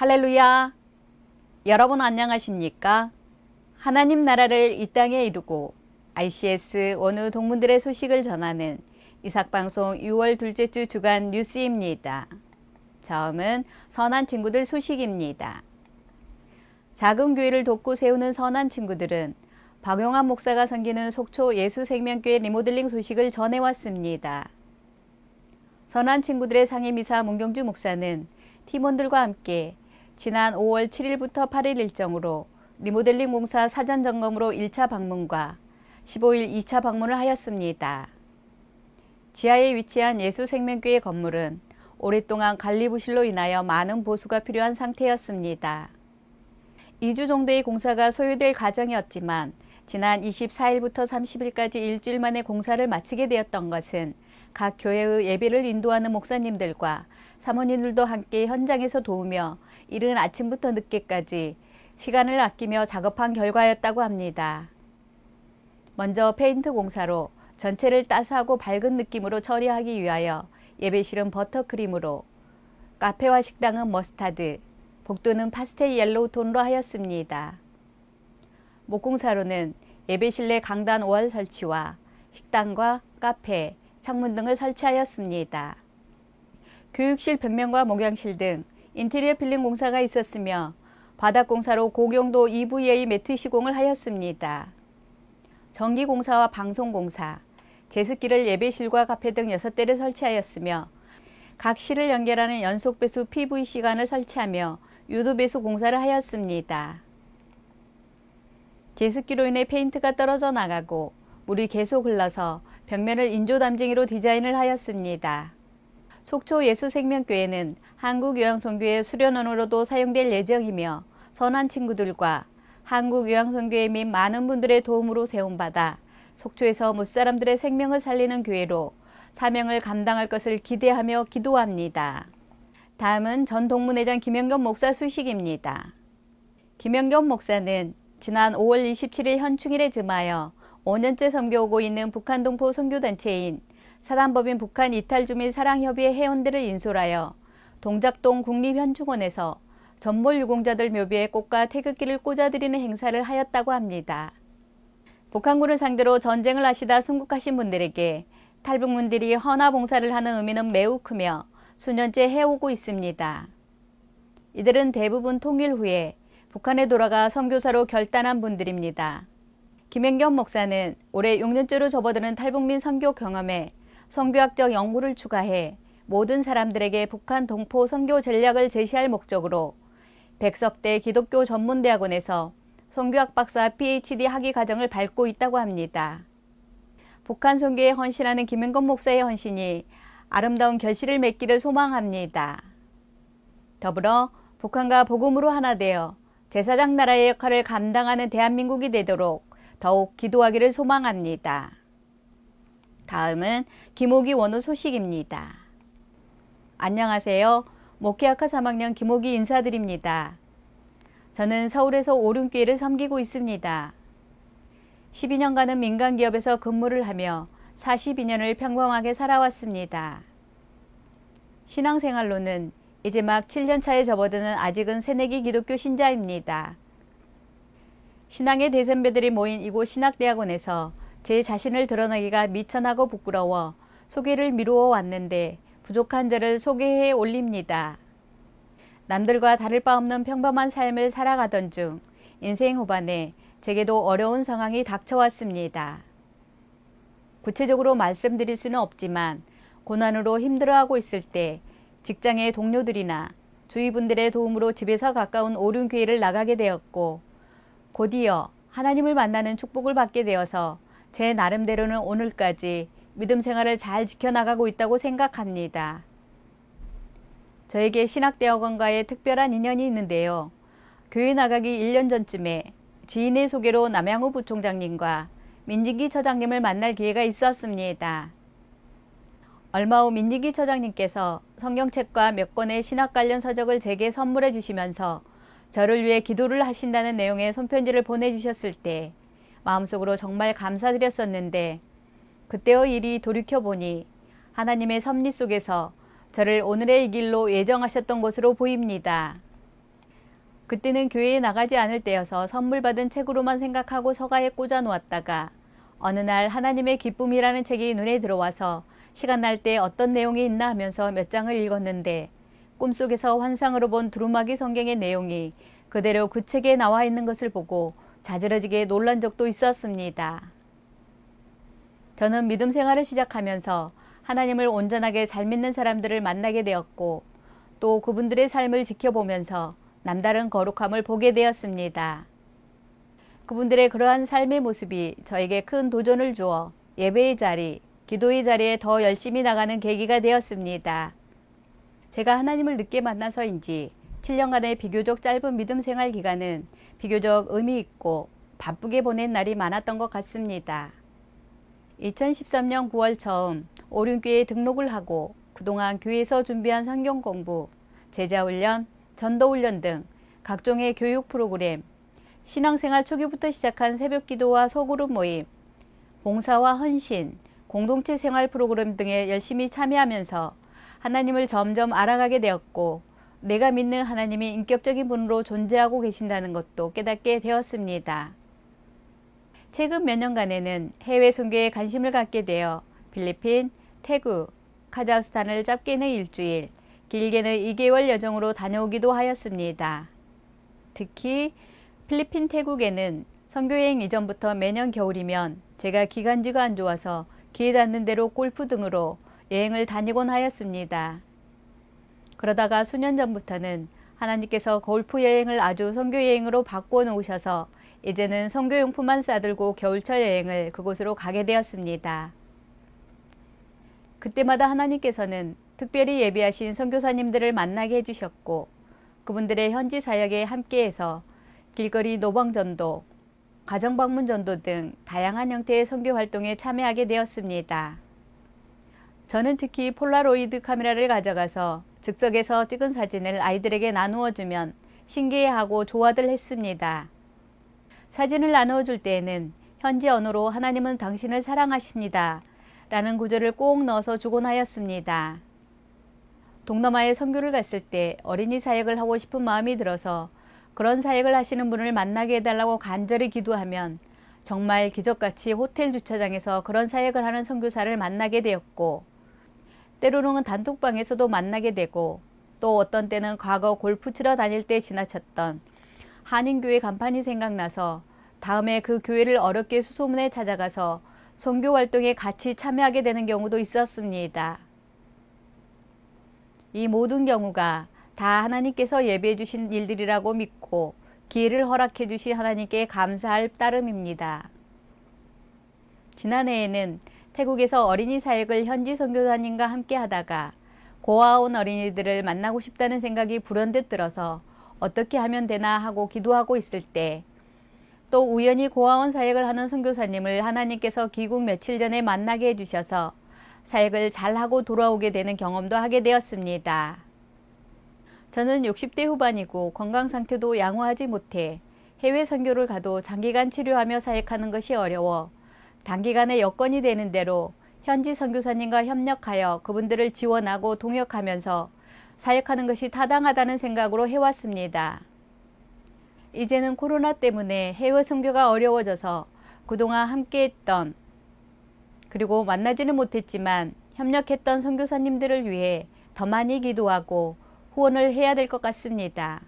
할렐루야! 여러분 안녕하십니까? 하나님 나라를 이 땅에 이루고 ICS 원우 동문들의 소식을 전하는 이삭방송 6월 둘째 주 주간 뉴스입니다. 처음은 선한 친구들 소식입니다. 작은 교회를 돕고 세우는 선한 친구들은 박용환 목사가 섬기는 속초 예수생명교회 리모델링 소식을 전해왔습니다. 선한 친구들의 상임이사 문경주 목사는 팀원들과 함께 지난 5월 7일부터 8일 일정으로 리모델링 공사 사전 점검으로 1차 방문과 15일 2차 방문을 하였습니다. 지하에 위치한 예수생명교회 건물은 오랫동안 관리부실로 인하여 많은 보수가 필요한 상태였습니다. 2주 정도의 공사가 소요될 과정이었지만 지난 24일부터 30일까지 일주일 만에 공사를 마치게 되었던 것은 각 교회의 예배를 인도하는 목사님들과 사모님들도 함께 현장에서 도우며 이른 아침부터 늦게까지 시간을 아끼며 작업한 결과였다고 합니다. 먼저 페인트 공사로 전체를 따스하고 밝은 느낌으로 처리하기 위하여 예배실은 버터크림으로, 카페와 식당은 머스타드, 복도는 파스텔 옐로우 톤으로 하였습니다. 목공사로는 예배실 내 강단 5월 설치와 식당과 카페, 창문 등을 설치하였습니다. 교육실 벽면과 목양실 등 인테리어 필링 공사가 있었으며 바닥 공사로 고경도 EVA 매트 시공을 하였습니다. 전기 공사와 방송 공사, 제습기를 예배실과 카페 등 6대를 설치하였으며 각 실을 연결하는 연속 배수 PVC관을 설치하며 유도 배수 공사를 하였습니다. 제습기로 인해 페인트가 떨어져 나가고 물이 계속 흘러서 벽면을 인조담쟁이로 디자인을 하였습니다. 속초 예수생명교회는 한국요양선교회 수련원으로도 사용될 예정이며 선한 친구들과 한국요양선교회 및 많은 분들의 도움으로 세움받아 속초에서 무사람들의 생명을 살리는 교회로 사명을 감당할 것을 기대하며 기도합니다. 다음은 전 동문회장 김영겸 목사 소식입니다. 김영겸 목사는 지난 5월 27일 현충일에 즈음하여 5년째 섬겨오고 있는 북한 동포 선교단체인 사단법인 북한 이탈주민 사랑협의회 회원들을 인솔하여 동작동 국립현충원에서 전몰 유공자들 묘비에 꽃과 태극기를 꽂아드리는 행사를 하였다고 합니다. 북한군을 상대로 전쟁을 하시다 순국하신 분들에게 탈북민들이 헌화봉사를 하는 의미는 매우 크며 수년째 해오고 있습니다. 이들은 대부분 통일 후에 북한에 돌아가 선교사로 결단한 분들입니다. 김영겸 목사는 올해 6년째로 접어드는 탈북민 선교 경험에 선교학적 연구를 추가해 모든 사람들에게 북한 동포 선교 전략을 제시할 목적으로 백석대 기독교 전문대학원에서 선교학 박사 PhD 학위 과정을 밟고 있다고 합니다. 북한 선교에 헌신하는 김영겸 목사의 헌신이 아름다운 결실을 맺기를 소망합니다. 더불어 북한과 복음으로 하나 되어 제사장 나라의 역할을 감당하는 대한민국이 되도록 더욱 기도하기를 소망합니다. 다음은 김옥희 원우 소식입니다. 안녕하세요. 목회학과 3학년 김옥희 인사드립니다. 저는 서울에서 오륜교회를 섬기고 있습니다. 12년간은 민간기업에서 근무를 하며 42년을 평범하게 살아왔습니다. 신앙생활로는 이제 막 7년차에 접어드는 아직은 새내기 기독교 신자입니다. 신앙의 대선배들이 모인 이곳 신학대학원에서 제 자신을 드러내기가 미천하고 부끄러워 소개를 미루어 왔는데 부족한 저를 소개해 올립니다. 남들과 다를 바 없는 평범한 삶을 살아가던 중 인생 후반에 제게도 어려운 상황이 닥쳐왔습니다. 구체적으로 말씀드릴 수는 없지만 고난으로 힘들어하고 있을 때 직장의 동료들이나 주위 분들의 도움으로 집에서 가까운 오륜교회를 나가게 되었고 곧이어 하나님을 만나는 축복을 받게 되어서 제 나름대로는 오늘까지 믿음 생활을 잘 지켜나가고 있다고 생각합니다. 저에게 신학대학원과의 특별한 인연이 있는데요. 교회 나가기 1년 전쯤에 지인의 소개로 남양우 부총장님과 민진기 처장님을 만날 기회가 있었습니다. 얼마 후 민진기 처장님께서 성경책과 몇 권의 신학 관련 서적을 제게 선물해 주시면서 저를 위해 기도를 하신다는 내용의 손편지를 보내주셨을 때 마음속으로 정말 감사드렸었는데 그때의 일이 돌이켜보니 하나님의 섭리 속에서 저를 오늘의 이 길로 예정하셨던 것으로 보입니다. 그때는 교회에 나가지 않을 때여서 선물 받은 책으로만 생각하고 서가에 꽂아 놓았다가 어느 날 하나님의 기쁨이라는 책이 눈에 들어와서 시간 날 때 어떤 내용이 있나 하면서 몇 장을 읽었는데 꿈속에서 환상으로 본 두루마기 성경의 내용이 그대로 그 책에 나와 있는 것을 보고 자지러지게 놀란 적도 있었습니다. 저는 믿음 생활을 시작하면서 하나님을 온전하게 잘 믿는 사람들을 만나게 되었고 또 그분들의 삶을 지켜보면서 남다른 거룩함을 보게 되었습니다. 그분들의 그러한 삶의 모습이 저에게 큰 도전을 주어 예배의 자리, 기도의 자리에 더 열심히 나가는 계기가 되었습니다. 제가 하나님을 늦게 만나서인지 7년간의 비교적 짧은 믿음 생활 기간은 비교적 의미 있고 바쁘게 보낸 날이 많았던 것 같습니다. 2013년 9월 처음 오륜교회에 등록을 하고 그동안 교회에서 준비한 성경 공부, 제자훈련, 전도훈련 등 각종의 교육 프로그램, 신앙생활 초기부터 시작한 새벽기도와 소그룹 모임, 봉사와 헌신, 공동체 생활 프로그램 등에 열심히 참여하면서 하나님을 점점 알아가게 되었고 내가 믿는 하나님이 인격적인 분으로 존재하고 계신다는 것도 깨닫게 되었습니다. 최근 몇 년간에는 해외 선교에 관심을 갖게 되어 필리핀, 태국, 카자흐스탄을 짧게는 일주일, 길게는 2개월 여정으로 다녀오기도 하였습니다. 특히 필리핀, 태국에는 선교여행 이전부터 매년 겨울이면 제가 기관지가 안 좋아서 기회 닿는 대로 골프 등으로 여행을 다니곤 하였습니다. 그러다가 수년 전부터는 하나님께서 골프 여행을 아주 선교 여행으로 바꾸어 놓으셔서 이제는 선교용품만 싸들고 겨울철 여행을 그곳으로 가게 되었습니다. 그때마다 하나님께서는 특별히 예비하신 선교사님들을 만나게 해주셨고 그분들의 현지 사역에 함께해서 길거리 노방전도, 가정방문전도 등 다양한 형태의 선교 활동에 참여하게 되었습니다. 저는 특히 폴라로이드 카메라를 가져가서 즉석에서 찍은 사진을 아이들에게 나누어 주면 신기해하고 좋아들 했습니다. 사진을 나누어 줄 때에는 현지 언어로 하나님은 당신을 사랑하십니다 라는 구절을 꼭 넣어서 주곤 하였습니다. 동남아에 선교를 갔을 때 어린이 사역을 하고 싶은 마음이 들어서 그런 사역을 하시는 분을 만나게 해달라고 간절히 기도하면 정말 기적같이 호텔 주차장에서 그런 사역을 하는 선교사를 만나게 되었고 때로는 단톡방에서도 만나게 되고 또 어떤 때는 과거 골프 치러 다닐 때 지나쳤던 한인교회 간판이 생각나서 다음에 그 교회를 어렵게 수소문해 찾아가서 선교 활동에 같이 참여하게 되는 경우도 있었습니다. 이 모든 경우가 다 하나님께서 예배해 주신 일들이라고 믿고 기회를 허락해 주신 하나님께 감사할 따름입니다. 지난해에는 태국에서 어린이 사역을 현지 선교사님과 함께 하다가 고아원 어린이들을 만나고 싶다는 생각이 불현듯 들어서 어떻게 하면 되나 하고 기도하고 있을 때 또 우연히 고아원 사역을 하는 선교사님을 하나님께서 귀국 며칠 전에 만나게 해주셔서 사역을 잘하고 돌아오게 되는 경험도 하게 되었습니다. 저는 60대 후반이고 건강 상태도 양호하지 못해 해외 선교를 가도 장기간 치료하며 사역하는 것이 어려워 단기간에 여건이 되는 대로 현지 선교사님과 협력하여 그분들을 지원하고 동역하면서 사역하는 것이 타당하다는 생각으로 해왔습니다. 이제는 코로나 때문에 해외 선교가 어려워져서 그동안 함께했던 그리고 만나지는 못했지만 협력했던 선교사님들을 위해 더 많이 기도하고 후원을 해야 될 것 같습니다.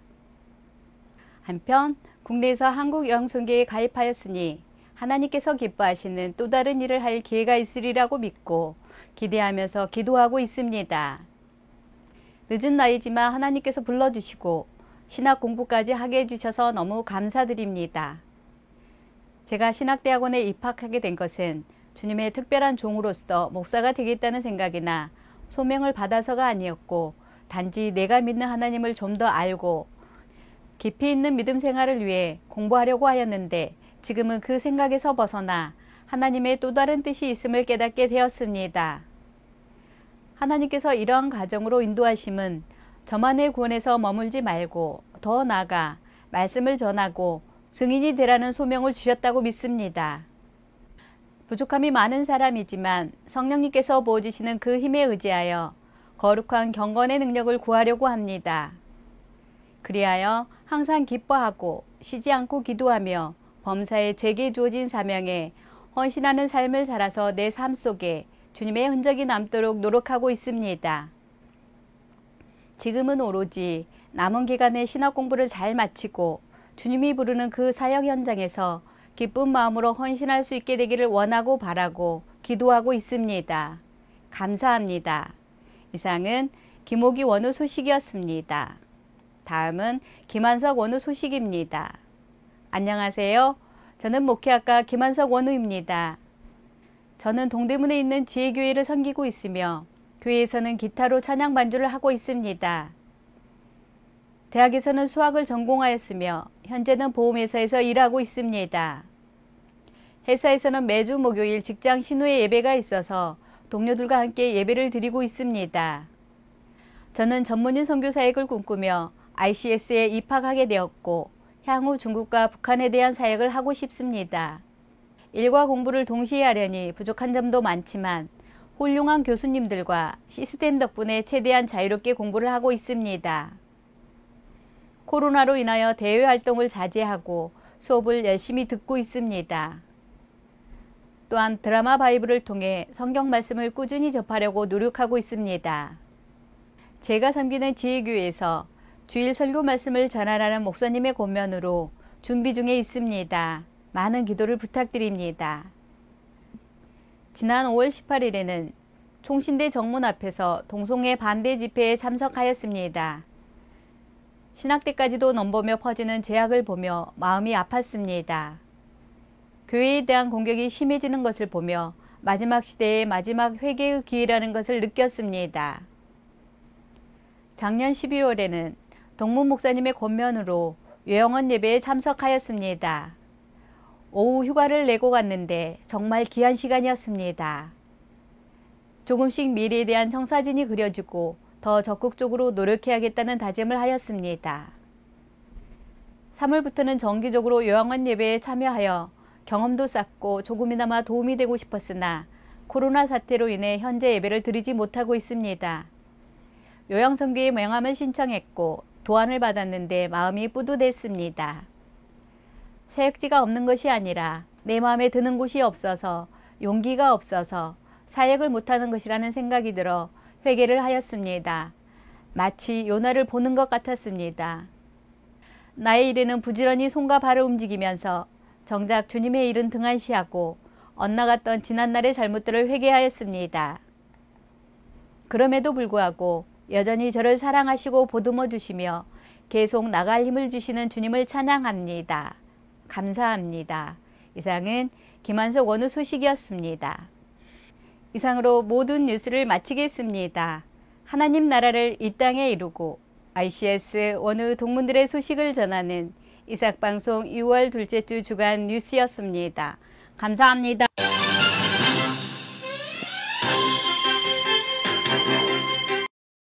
한편 국내에서 한국여행선교에 가입하였으니 하나님께서 기뻐하시는 또 다른 일을 할 기회가 있으리라고 믿고 기대하면서 기도하고 있습니다. 늦은 나이지만 하나님께서 불러주시고 신학 공부까지 하게 해주셔서 너무 감사드립니다. 제가 신학대학원에 입학하게 된 것은 주님의 특별한 종으로서 목사가 되겠다는 생각이나 소명을 받아서가 아니었고 단지 내가 믿는 하나님을 좀 더 알고 깊이 있는 믿음 생활을 위해 공부하려고 하였는데 지금은 그 생각에서 벗어나 하나님의 또 다른 뜻이 있음을 깨닫게 되었습니다. 하나님께서 이러한 가정으로 인도하심은 저만의 구원에서 머물지 말고 더 나아가 말씀을 전하고 증인이 되라는 소명을 주셨다고 믿습니다. 부족함이 많은 사람이지만 성령님께서 부어주시는 그 힘에 의지하여 거룩한 경건의 능력을 구하려고 합니다. 그리하여 항상 기뻐하고 쉬지 않고 기도하며 범사에 제게 주어진 사명에 헌신하는 삶을 살아서 내 삶 속에 주님의 흔적이 남도록 노력하고 있습니다. 지금은 오로지 남은 기간의 신학 공부를 잘 마치고 주님이 부르는 그 사역 현장에서 기쁜 마음으로 헌신할 수 있게 되기를 원하고 바라고 기도하고 있습니다. 감사합니다. 이상은 김옥이 원우 소식이었습니다. 다음은 김한석 원우 소식입니다. 안녕하세요. 저는 목회학과 김한석 원우입니다. 저는 동대문에 있는 지혜교회를 섬기고 있으며 교회에서는 기타로 찬양 반주를 하고 있습니다. 대학에서는 수학을 전공하였으며 현재는 보험회사에서 일하고 있습니다. 회사에서는 매주 목요일 직장 신우의 예배가 있어서 동료들과 함께 예배를 드리고 있습니다. 저는 전문인 선교 사역을 꿈꾸며 ICS에 입학하게 되었고 향후 중국과 북한에 대한 사역을 하고 싶습니다. 일과 공부를 동시에 하려니 부족한 점도 많지만 훌륭한 교수님들과 시스템 덕분에 최대한 자유롭게 공부를 하고 있습니다. 코로나로 인하여 대외 활동을 자제하고 수업을 열심히 듣고 있습니다. 또한 드라마 바이블을 통해 성경 말씀을 꾸준히 접하려고 노력하고 있습니다. 제가 섬기는 지혜교회에서 주일 설교 말씀을 전하라는 목사님의 권면으로 준비 중에 있습니다. 많은 기도를 부탁드립니다. 지난 5월 18일에는 총신대 정문 앞에서 동성애 반대 집회에 참석하였습니다. 신학대까지도 넘보며 퍼지는 제약을 보며 마음이 아팠습니다. 교회에 대한 공격이 심해지는 것을 보며 마지막 시대의 마지막 회개의 기회라는 것을 느꼈습니다. 작년 12월에는 동문 목사님의 권면으로 요양원 예배에 참석하였습니다. 오후 휴가를 내고 갔는데 정말 귀한 시간이었습니다. 조금씩 미래에 대한 청사진이 그려지고 더 적극적으로 노력해야겠다는 다짐을 하였습니다. 3월부터는 정기적으로 요양원 예배에 참여하여 경험도 쌓고 조금이나마 도움이 되고 싶었으나 코로나 사태로 인해 현재 예배를 드리지 못하고 있습니다. 요양선교의 명함을 신청했고 도안을 받았는데 마음이 뿌듯했습니다. 사역지가 없는 것이 아니라 내 마음에 드는 곳이 없어서 용기가 없어서 사역을 못하는 것이라는 생각이 들어 회개를 하였습니다. 마치 요나를 보는 것 같았습니다. 나의 일에는 부지런히 손과 발을 움직이면서 정작 주님의 일은 등한시하고 엇나갔던 지난날의 잘못들을 회개하였습니다. 그럼에도 불구하고 여전히 저를 사랑하시고 보듬어 주시며 계속 나갈 힘을 주시는 주님을 찬양합니다. 감사합니다. 이상은 김한석 원우 소식이었습니다. 이상으로 모든 뉴스를 마치겠습니다. 하나님 나라를 이 땅에 이루고 ICS 원우 동문들의 소식을 전하는 이삭방송 6월 둘째 주 주간 뉴스였습니다. 감사합니다.